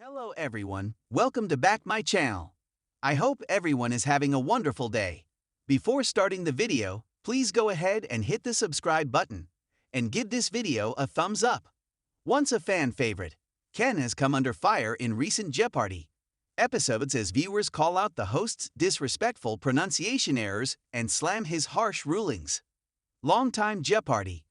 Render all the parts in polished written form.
Hello everyone, welcome to back my channel. I hope everyone is having a wonderful day. Before starting the video, please go ahead and hit the subscribe button and give this video a thumbs up. Once a fan favorite, Ken has come under fire in recent Jeopardy episodes as viewers call out the host's disrespectful pronunciation errors and slam his harsh rulings. Longtime Jeopardy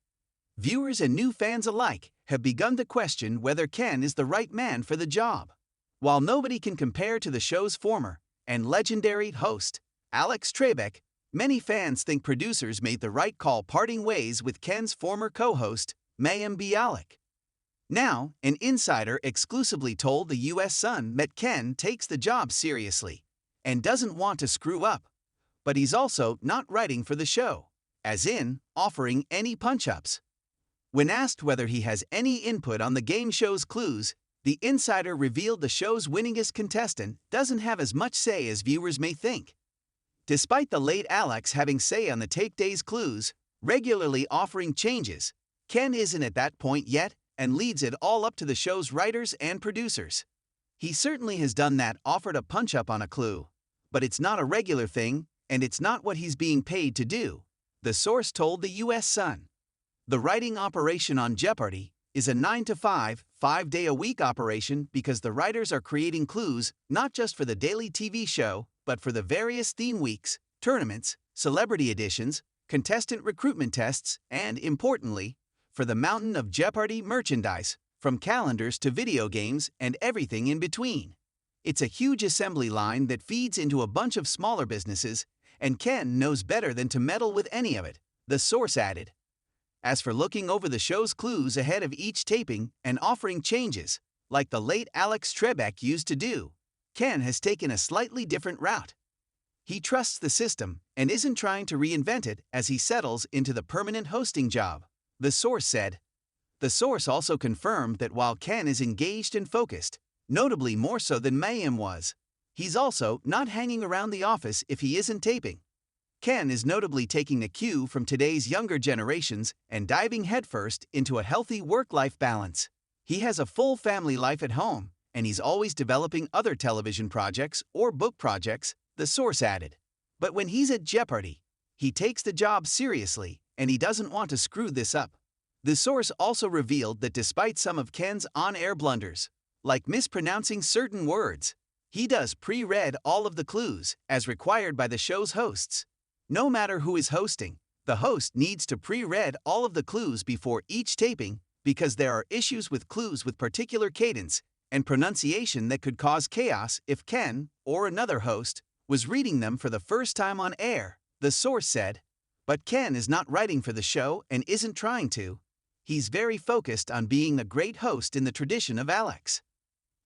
viewers and new fans alike have begun to question whether Ken is the right man for the job. While nobody can compare to the show's former and legendary host, Alex Trebek, many fans think producers made the right call parting ways with Ken's former co-host, Mayim Bialik. Now, an insider exclusively told the U.S. Sun that Ken takes the job seriously and doesn't want to screw up, but he's also not writing for the show, as in offering any punch-ups. When asked whether he has any input on the game show's clues, the insider revealed the show's winningest contestant doesn't have as much say as viewers may think. Despite the late Alex having say on the take day's clues, regularly offering changes, Ken isn't at that point yet and leads it all up to the show's writers and producers. He certainly has done that, offered a punch-up on a clue, but it's not a regular thing, and it's not what he's being paid to do, the source told the U.S. Sun. The writing operation on Jeopardy is a 9-to-5, 5-day-a-week operation because the writers are creating clues not just for the daily TV show, but for the various theme weeks, tournaments, celebrity editions, contestant recruitment tests, and, importantly, for the mountain of Jeopardy merchandise, from calendars to video games and everything in between. It's a huge assembly line that feeds into a bunch of smaller businesses, and Ken knows better than to meddle with any of it, the source added. As for looking over the show's clues ahead of each taping and offering changes, like the late Alex Trebek used to do, Ken has taken a slightly different route. He trusts the system and isn't trying to reinvent it as he settles into the permanent hosting job, the source said. The source also confirmed that while Ken is engaged and focused, notably more so than Mayim was, he's also not hanging around the office if he isn't taping. Ken is notably taking a cue from today's younger generations and diving headfirst into a healthy work-life balance. He has a full family life at home, and he's always developing other television projects or book projects, the source added. But when he's at Jeopardy, he takes the job seriously, and he doesn't want to screw this up. The source also revealed that despite some of Ken's on-air blunders, like mispronouncing certain words, he does pre-read all of the clues, as required by the show's hosts. No matter who is hosting, the host needs to pre-read all of the clues before each taping because there are issues with clues with particular cadence and pronunciation that could cause chaos if Ken, or another host, was reading them for the first time on air, the source said. But Ken is not writing for the show and isn't trying to. He's very focused on being a great host in the tradition of Alex.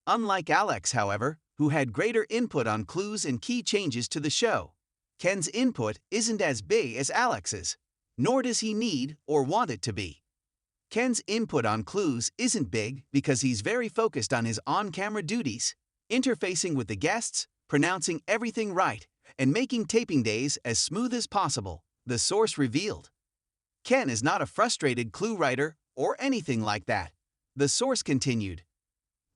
Unlike Alex, however, who had greater input on clues and key changes to the show, Ken's input isn't as big as Alex's, nor does he need or want it to be. Ken's input on clues isn't big because he's very focused on his on-camera duties, interfacing with the guests, pronouncing everything right, and making taping days as smooth as possible, the source revealed. Ken is not a frustrated clue writer or anything like that, the source continued.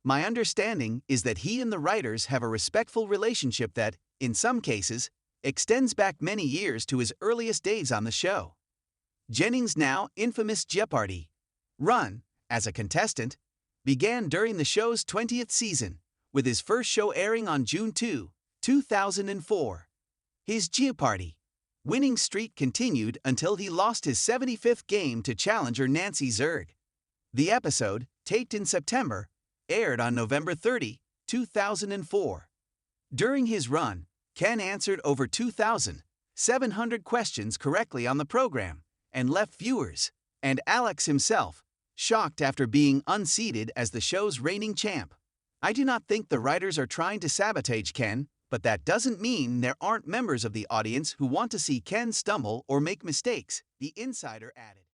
My understanding is that he and the writers have a respectful relationship that, in some cases, extends back many years to his earliest days on the show. Jennings' now infamous Jeopardy run as a contestant began during the show's 20th season, with his first show airing on June 2, 2004. His Jeopardy winning streak continued until he lost his 75th game to challenger Nancy Zerg. The episode, taped in September, aired on November 30, 2004. During his run, Ken answered over 2,700 questions correctly on the program and left viewers, and Alex himself, shocked after being unseated as the show's reigning champ. I do not think the writers are trying to sabotage Ken, but that doesn't mean there aren't members of the audience who want to see Ken stumble or make mistakes, the insider added.